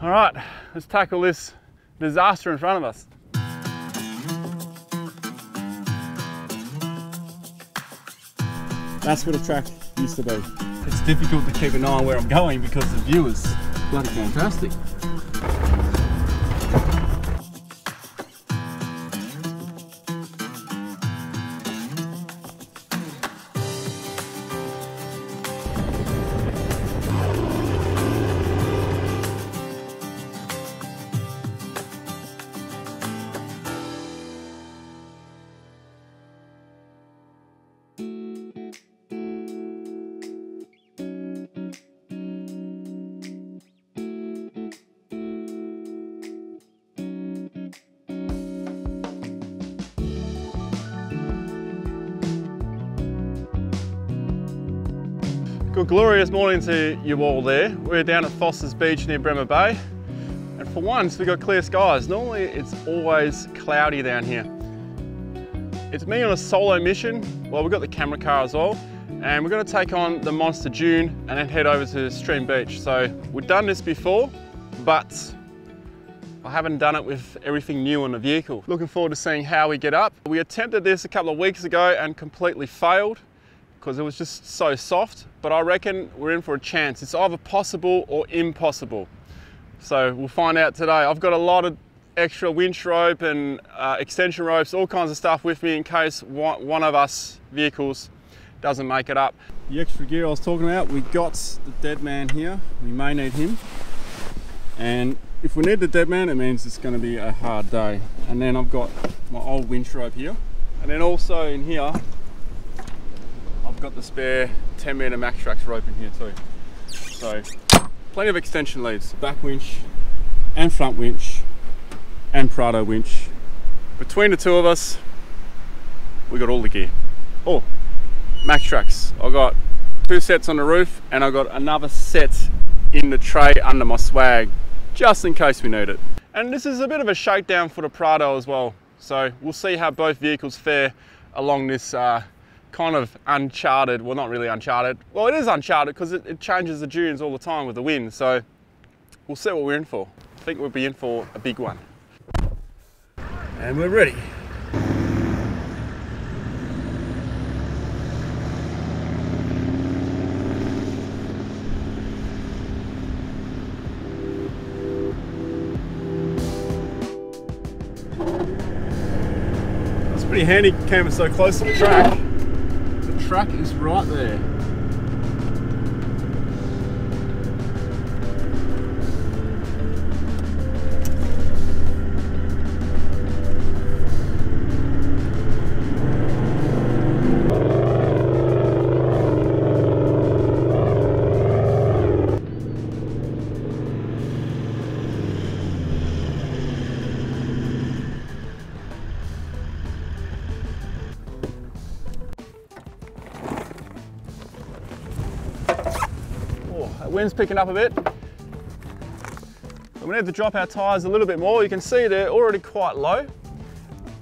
All right, let's tackle this disaster in front of us. That's what a track used to be. It's difficult to keep an eye on where I'm going because the view is bloody fantastic. Good glorious morning to you all there. We're down at Foster's Beach near Bremer Bay. And for once, we've got clear skies. Normally it's always cloudy down here. It's me on a solo mission. Well, we've got the camera car as well. And we're gonna take on the monster dune and then head over to Stream Beach. So we've done this before, but I haven't done it with everything new on the vehicle. Looking forward to seeing how we get up. We attempted this a couple of weeks ago and completely failed, because it was just so soft, but I reckon we're in for a chance. It's either possible or impossible. So we'll find out today. I've got a lot of extra winch rope and extension ropes, all kinds of stuff with me in case one of us vehicles doesn't make it up. The extra gear I was talking about, we got the dead man here. We may need him. And if we need the dead man, it means it's gonna be a hard day. And then I've got my old winch rope here. And then also in here, I've got the spare 10-meter max trax rope in here too. So plenty of extension leads. Back winch and front winch and Prado winch. Between the two of us, we got all the gear. Oh, max trax. I've got 2 sets on the roof and I've got another set in the tray under my swag, just in case we need it. And this is a bit of a shakedown for the Prado as well. So we'll see how both vehicles fare along this kind of uncharted, well, not really uncharted. Well, it is uncharted because it changes the dunes all the time with the wind. So we'll see what we're in for. I think we'll be in for a big one. And we're ready. It's pretty handy camping so close to the track. The track is right there. Wind's picking up a bit. So we need to drop our tyres a little bit more. You can see they're already quite low,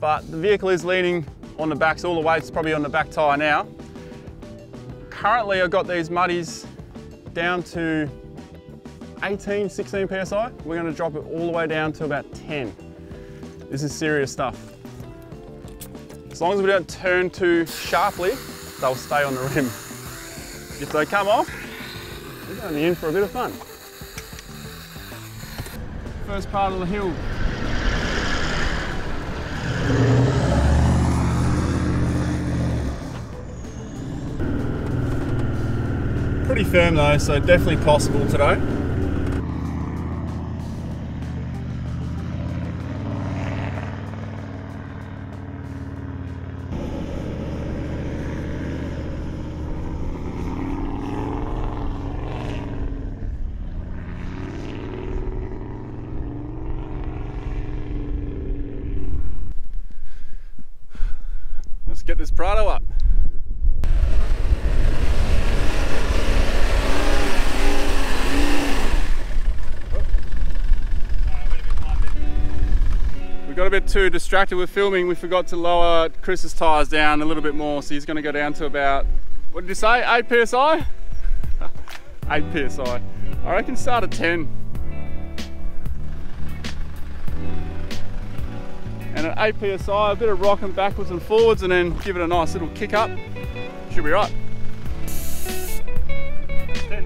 but the vehicle is leaning on the back, so all the weight's probably on the back tyre now. Currently I've got these muddies down to 18, 16 PSI. We're going to drop it all the way down to about 10. This is serious stuff. As long as we don't turn too sharply, they'll stay on the rim. If they come off, we're going to be in for a bit of fun. First part of the hill. Pretty firm though, so definitely possible today. Let's get this Prado up. We got a bit too distracted with filming. We forgot to lower Chris's tyres down a little bit more, so he's going to go down to about, what did you say, 8 PSI? 8 PSI. I reckon start at 10. and at 8 psi, a bit of rocking backwards and forwards, and then give it a nice little kick up. Should be right. 10.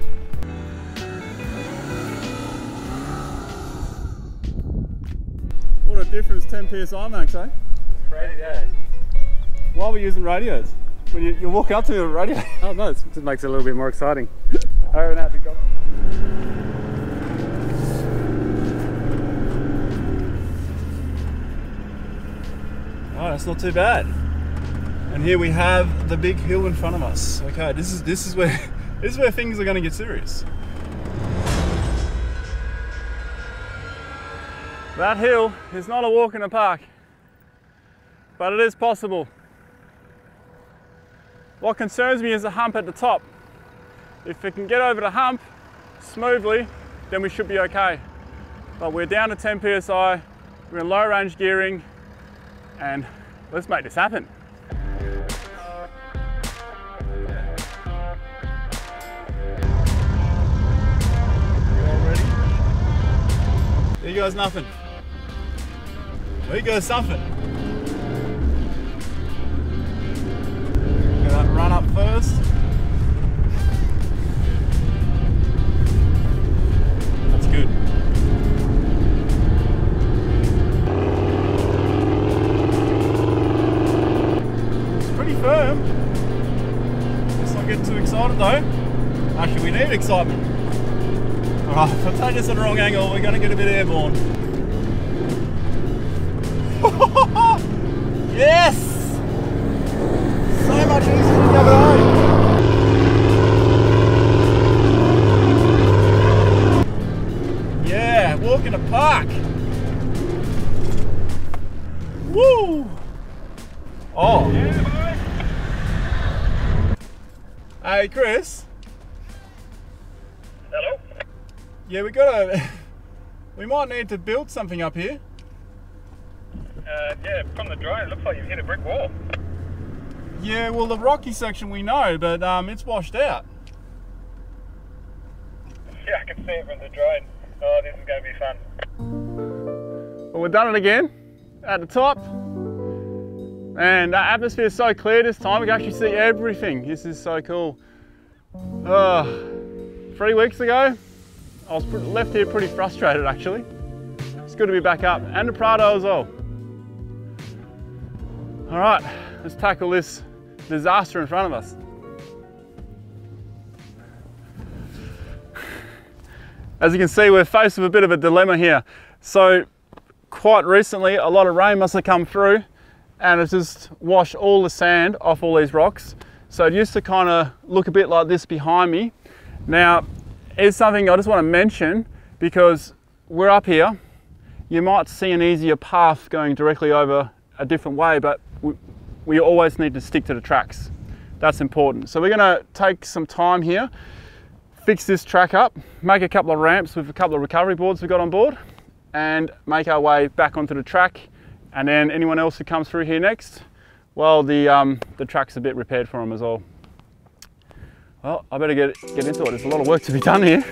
What a difference 10 psi makes, eh? It's crazy, yeah. Why are we using radios? When you walk up to the radio? Oh no, it just makes it a little bit more exciting. Oh, no, big go. Oh, that's not too bad. And here we have the big hill in front of us. Okay, this is where things are going to get serious. That hill is not a walk in the park, but it is possible. What concerns me is the hump at the top. If we can get over the hump smoothly, then we should be okay. But we're down to 10 psi, we're in low range gearing, and let's make this happen. You all ready? There goes nothing. There goes something. Get that run up first. That's good. Firm. Let's not get too excited though. Actually, we need excitement. Alright, if I take this at the wrong angle, we're going to get a bit airborne. Yes! So much easier than the other way. Yeah, walk in the park. Woo! Oh. Hey Chris. Hello? Yeah, we might need to build something up here. Yeah, from the drone it looks like you've hit a brick wall. Yeah, well the rocky section we know, but it's washed out. Yeah, I can see it from the drone. Oh, this is going to be fun. Well, we've done it again at the top. And the atmosphere is so clear this time, we can actually see everything. This is so cool. 3 weeks ago, I was left here pretty frustrated actually. It's good to be back up, and the Prado as well. All right, let's tackle this disaster in front of us. As you can see, we're faced with a bit of a dilemma here. So quite recently, a lot of rain must have come through, and it's just washed all the sand off all these rocks. So it used to kind of look a bit like this behind me. Now, it's something I just want to mention because we're up here. You might see an easier path going directly over a different way, but we always need to stick to the tracks. That's important. So we're going to take some time here, fix this track up, make a couple of ramps with a couple of recovery boards we've got on board, and make our way back onto the track. And then anyone else who comes through here next, well, the track's a bit repaired for them as well. Well, I better get into it. There's a lot of work to be done here.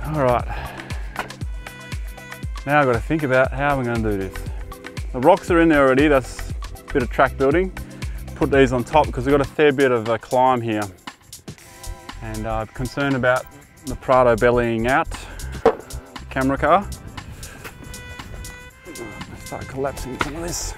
All right, now I've got to think about how I'm going to do this. The rocks are in there already, that's a bit of track building. Put these on top because we've got a fair bit of a climb here. And I'm concerned about the Prado bellying out, the camera car. Let's start collapsing some of this.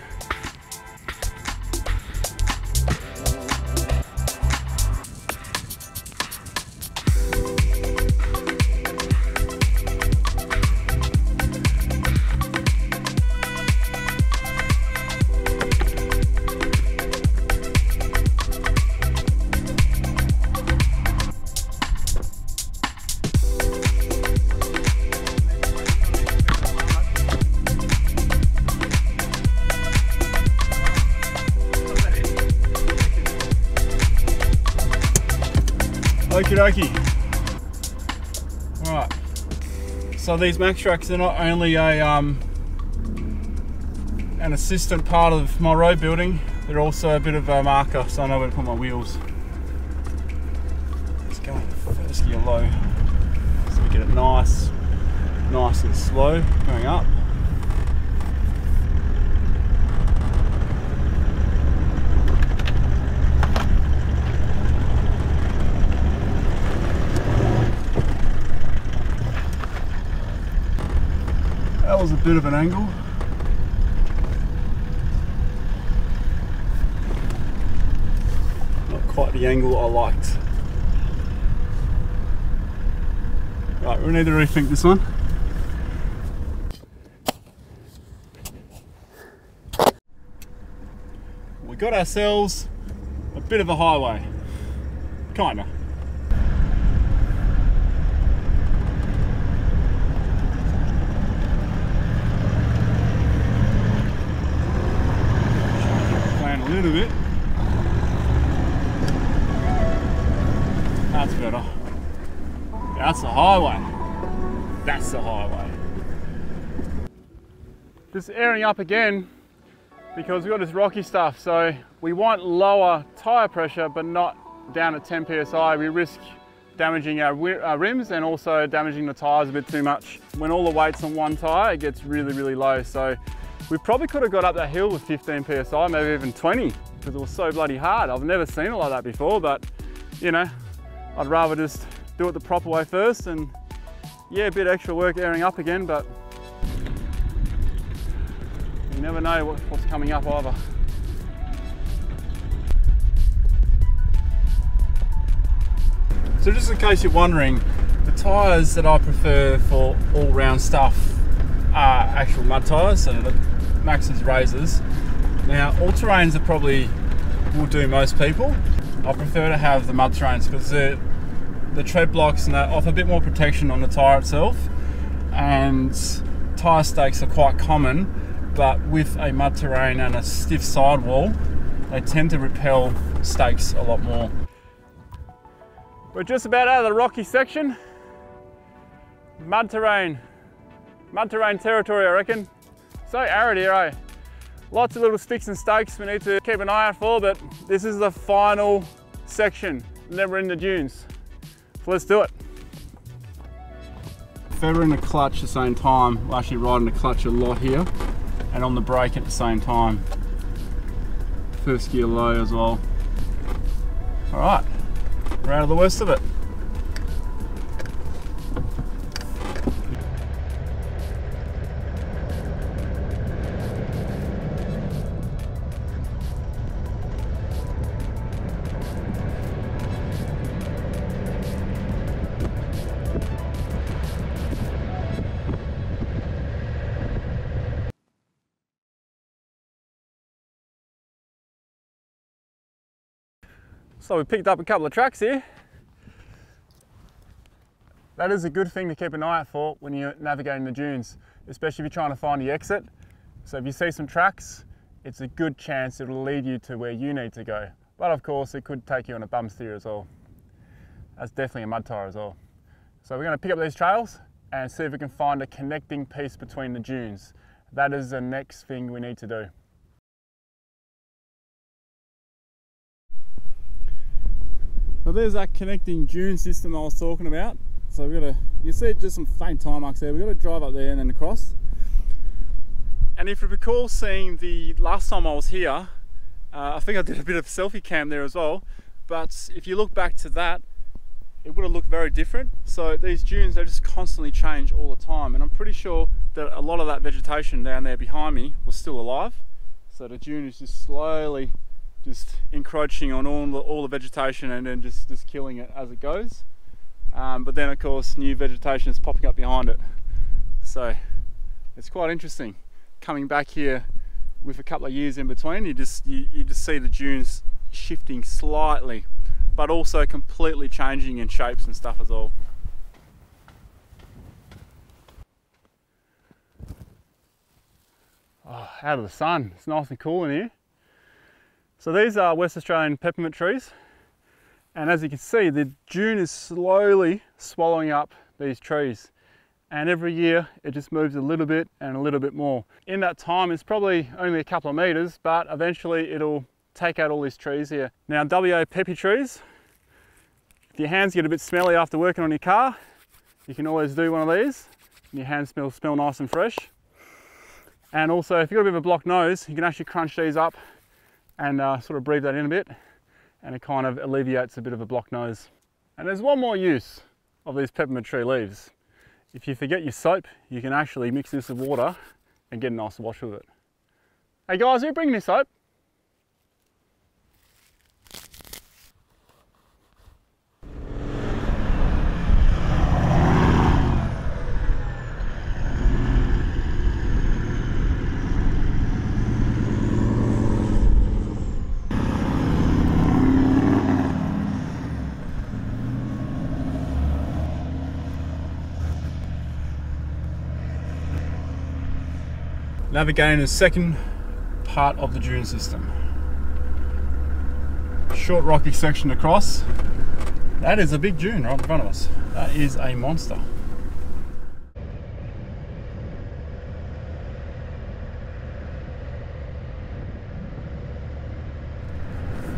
Okie dokie. Alright. So these Max tracks, they're not only an assistant part of my road building, they're also a bit of a marker, so I know where to put my wheels. Let's go first gear low, so we get it nice and slow going up. That was a bit of an angle. Not quite the angle I liked. Right, we need to rethink this one. We got ourselves a bit of a highway. Kinda. A little bit. That's better. That's the highway. That's the highway. Just airing up again because we've got this rocky stuff, so we want lower tyre pressure but not down at 10 psi. We risk damaging our rims and also damaging the tyres a bit too much. When all the weight's on one tyre, it gets really low. So we probably could have got up that hill with 15 psi, maybe even 20, because it was so bloody hard. I've never seen it like that before, but you know, I'd rather just do it the proper way first. And yeah, a bit extra work airing up again, but you never know what's coming up either. So just in case you're wondering, the tyres that I prefer for all-round stuff are actual mud tyres, so the Max's Razors. Now, all-terrains are probably will do most people. I prefer to have the mud terrains because the tread blocks and that offer a bit more protection on the tyre itself, and tyre stakes are quite common, but with a mud terrain and a stiff sidewall, they tend to repel stakes a lot more. We're just about out of the rocky section. Mud terrain territory, I reckon. So arid here, eh? Lots of little sticks and stakes we need to keep an eye out for, but this is the final section, and then we're in the dunes. So let's do it. Feathering the clutch at the same time, we're actually riding the clutch a lot here, and on the brake at the same time. First gear low as well. All right, we're out of the worst of it. So we picked up a couple of tracks here. That is a good thing to keep an eye out for when you're navigating the dunes, especially if you're trying to find the exit. So if you see some tracks, it's a good chance it'll lead you to where you need to go. But of course, it could take you on a bum steer as well. That's definitely a mud tyre as well. So we're going to pick up these trails and see if we can find a connecting piece between the dunes. That is the next thing we need to do. So there's that connecting dune system I was talking about. So we've got to, you see just some faint tire marks there. We've got to drive up there and then across. And if you recall seeing the last time I was here, I think I did a bit of selfie cam there as well. But if you look back to that, it would have looked very different. So these dunes, they just constantly change all the time. And I'm pretty sure that a lot of that vegetation down there behind me was still alive. So the dune is just slowly just encroaching on all the vegetation and then just killing it as it goes. But then of course new vegetation is popping up behind it. So it's quite interesting. Coming back here with a couple of years in between, you just see the dunes shifting slightly, but also completely changing in shapes and stuff as well. Oh, out of the sun, it's nice and cool in here. So these are West Australian peppermint trees, And as you can see, the dune is slowly swallowing up these trees. And every year it just moves a little bit and a little bit more. In that time, it's probably only a couple of meters, but eventually it'll take out all these trees here. Now, WA peppy trees, if your hands get a bit smelly after working on your car, you can always do one of these. Your hands smell nice and fresh. And also, if you've got a bit of a blocked nose, you can actually crunch these up and sort of breathe that in a bit, and it kind of alleviates a bit of a blocked nose. And there's one more use of these peppermint tree leaves. If you forget your soap, you can actually mix this with water and get a nice wash with it. Hey guys, who bring me soap? Navigating the second part of the dune system. Short rocky section across. That is a big dune right in front of us. That is a monster.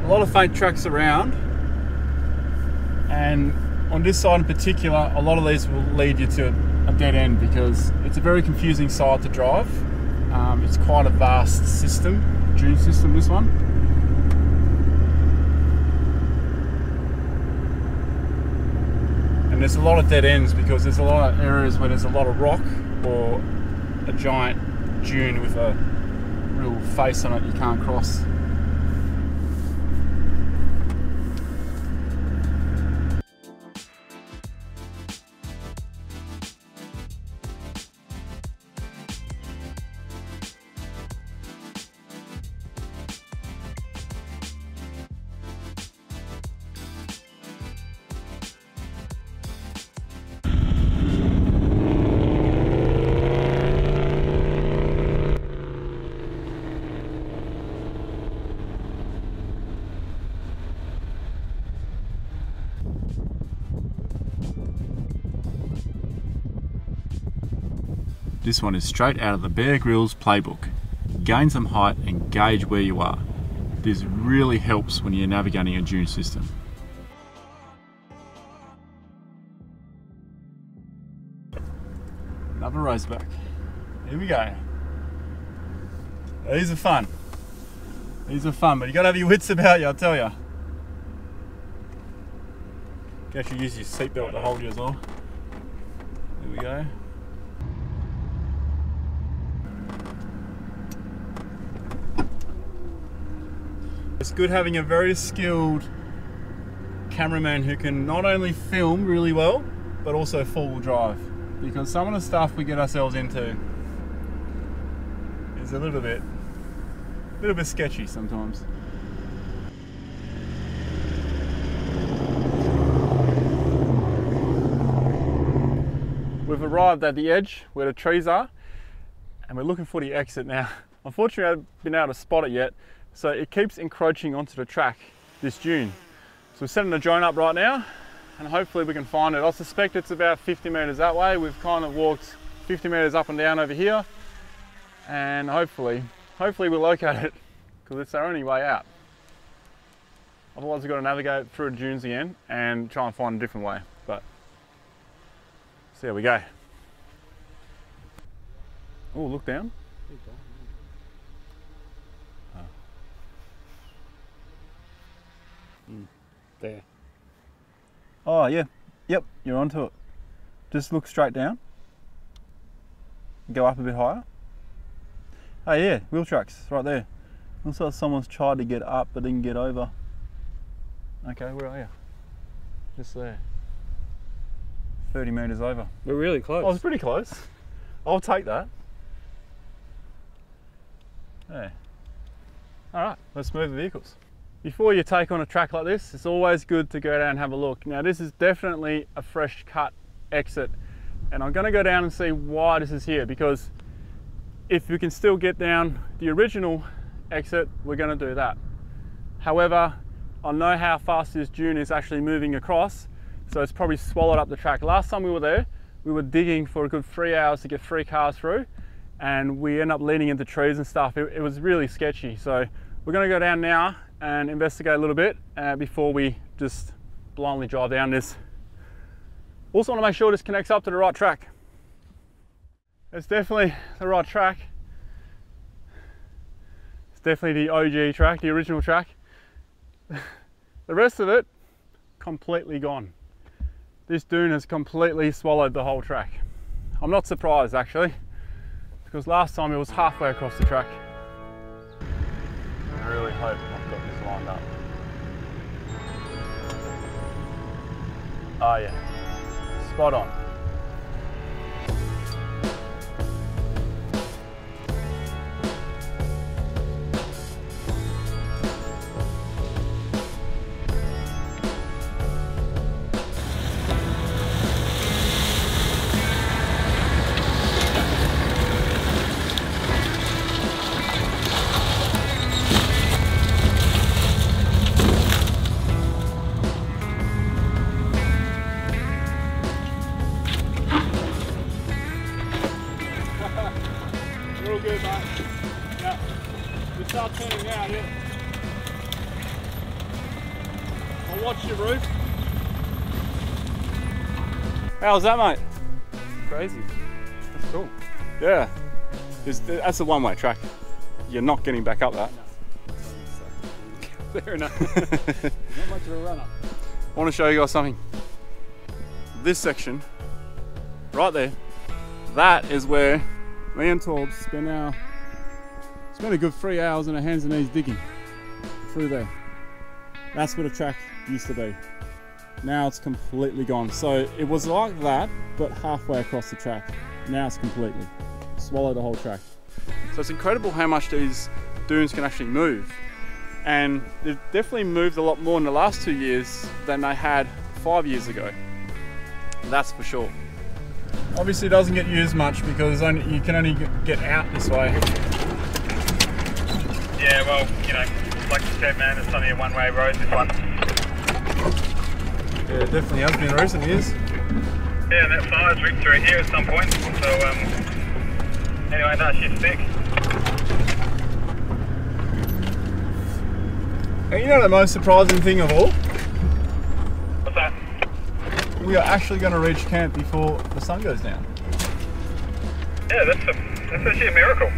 A lot of faint tracks around, and on this side in particular, a lot of these will lead you to a dead end because it's a very confusing side to drive. It's quite a vast system, dune system, this one. And there's a lot of dead ends because there's a lot of areas where there's a lot of rock or a giant dune with a real face on it you can't cross. This one is straight out of the Bear Grylls playbook. Gain some height and gauge where you are. This really helps when you're navigating a dune system. Another roseback. Here we go. These are fun. These are fun, but you gotta have your wits about you, I'll tell you. You can actually use your seatbelt to hold you as well. There we go. It's good having a very skilled cameraman who can not only film really well, but also four-wheel drive. Because some of the stuff we get ourselves into is a little bit sketchy sometimes. We've arrived at the edge where the trees are, and we're looking for the exit now. Unfortunately, I haven't been able to spot it yet. So it keeps encroaching onto the track, this dune. So we're setting the drone up right now and hopefully we can find it. I suspect it's about 50 meters that way. We've kind of walked 50 meters up and down over here, and hopefully we'll locate it because it's our only way out. Otherwise we've got to navigate through the dunes again and try and find a different way. But see how we go. Oh, look down. There. Oh yeah, yep, you're onto it. Just look straight down. Go up a bit higher. Oh yeah, wheel tracks right there. Looks like someone's tried to get up but didn't get over. Okay, where are you? Just there. 30 meters over. We're really close. Oh, it's pretty close. I'll take that. Yeah. All right, let's move the vehicles. Before you take on a track like this, it's always good to go down and have a look. Now this is definitely a fresh cut exit, and I'm going to go down and see why this is here, because if we can still get down the original exit, we're going to do that. However, I know how fast this dune is actually moving across, so it's probably swallowed up the track. Last time we were there, we were digging for a good 3 hours to get 3 cars through, and we end up leaning into trees and stuff. It was really sketchy. So we're going to go down now and investigate a little bit before we just blindly drive down this. Also want to make sure this connects up to the right track. It's definitely the right track. It's definitely the OG track, the original track. The rest of it, completely gone. This dune has completely swallowed the whole track. I'm not surprised actually, because last time it was halfway across the track. I really hope I've got this lined up. Oh yeah, spot on. Real good, mate. Yeah. We start turning now, yeah. I'll watch your roof. How's that, mate? Crazy. That's cool. Yeah. That's a one-way track. You're not getting back up that. No. Fair enough. Not much of a runner. I want to show you guys something. This section, right there, that is where me and Torbs spent a good 3 hours on our hands and knees digging through there. That's where the track used to be. Now it's completely gone. So it was like that, but halfway across the track. Now it's completely swallowed the whole track. So it's incredible how much these dunes can actually move. And they've definitely moved a lot more in the last 2 years than they had 5 years ago. That's for sure. Obviously it doesn't get used much because you can only get out this way. Yeah, well, you know, like you said, man, it's only a one-way road, this one. Yeah, it definitely has been in recent years. Yeah, and that fire's ripped through here at some point, so anyway, that shit's thick. And you know the most surprising thing of all? What's that? We are actually going to reach camp before the sun goes down. Yeah, that's actually a miracle.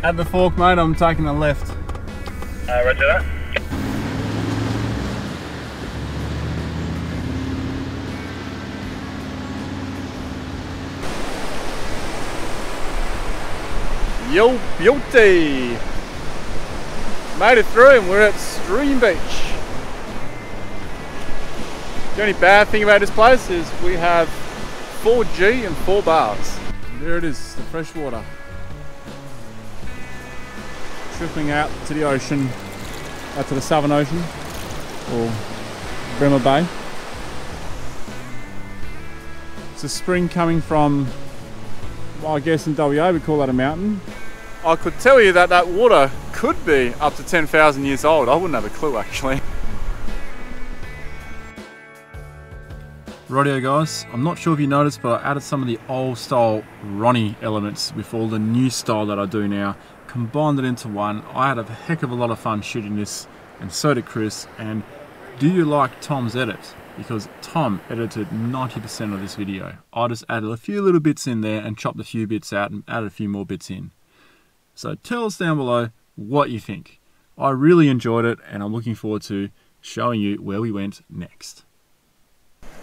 At the fork, mate, I'm taking the left. Roger that. Yo, beauty! Made it through and we're at Stream Beach. The only bad thing about this place is we have 4G and 4 bars. There it is, the fresh water. Trickling out to the ocean, out to the Southern Ocean, or Bremer Bay. It's a spring coming from, well, I guess in WA we call that a mountain. I could tell you that that water could be up to 10,000 years old. I wouldn't have a clue actually. Rightio guys, I'm not sure if you noticed, but I added some of the old style Ronny elements with all the new style that I do now. Combined it into one. I had a heck of a lot of fun shooting this, and so did Chris. And do you like Tom's edit? Because Tom edited 90% of this video. I just added a few little bits in there and chopped a few bits out and added a few more bits in. So tell us down below what you think. I really enjoyed it and I'm looking forward to showing you where we went next.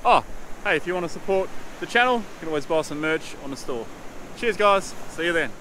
Oh, hey, if you want to support the channel, you can always buy some merch on the store. Cheers guys, see you then.